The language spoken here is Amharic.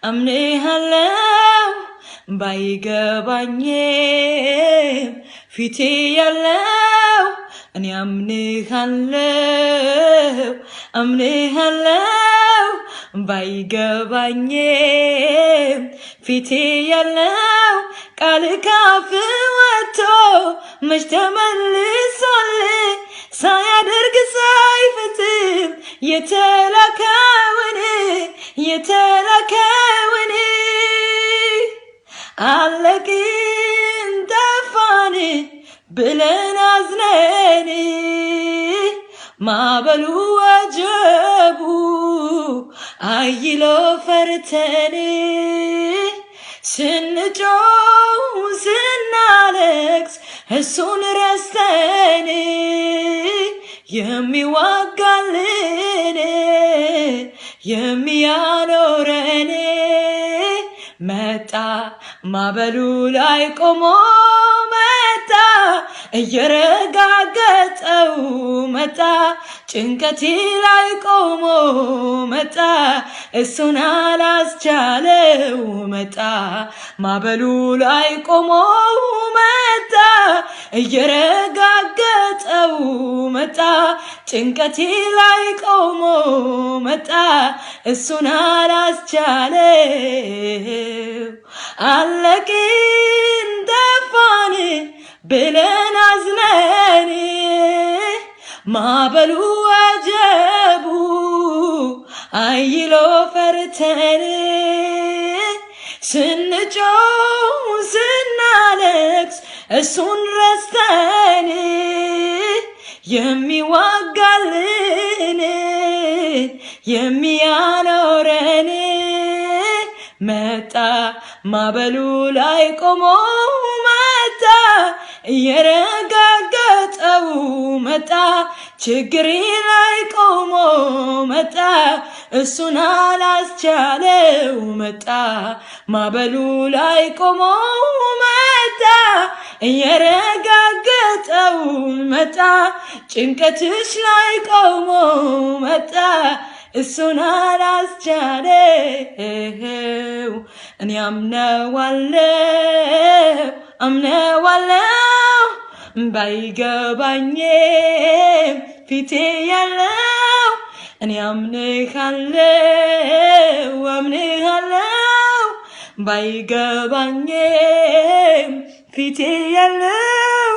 አምንሃለው ባይገባኝም ፊቴ ያለው እኔ አምንሃለው ባይገባኝም ፊቴ ያለው ቃል ካፍ ወጥቶ መች ተመልሶልኝ ሳያደርግ ሳይፈጽም የተላከውን አለቅን ጠፋን ብለን አዝነን ማዕበሉ ወጀቡ አይሎ ፈርተን ስንጮህ ስናለቅስ እሱን ረስተን የሚዋጋልን የሚያኖረን መጣ ማዕበሉ ላይ ቆሞ መጣ እየረጋገጠው መጣ ጭንቀቴ ላይ ቆሞ መጣ እሱን አላስቻለው መጣ ማዕበሉ ላይ ቆሞ መጣ እየረጋገጠው መጣ ጭንቀቴ ላይ ቆሞ መጣ እሱን አላስቻለው አለቅን ጠፋን ብለን አዝነን ማዕበሉ ወጀቡ አይሎ ፈርተን ስንጮህ ስናለቅስ እሱን ረስተን የሚዋጋልን የሚያኖረን መጣ ማዕበሉ ላይ ቆሞ መጣ እየረጋገጠው መጣ ችግሬ ላይ ቆሞ መጣ እሱን አላስቻለው መጣ ማዕበሉ ላይ ቆሞ መጣ እየረጋገጠው መጣ ጭንቀትሽ ላይ ቆሞ መጣ እሱን አላስቻለው እኔ አምነዋለው ባይገባኝም ፊቴ ያለው እኔ አምንሃለው ባይገባኝም ፊቴ ያለው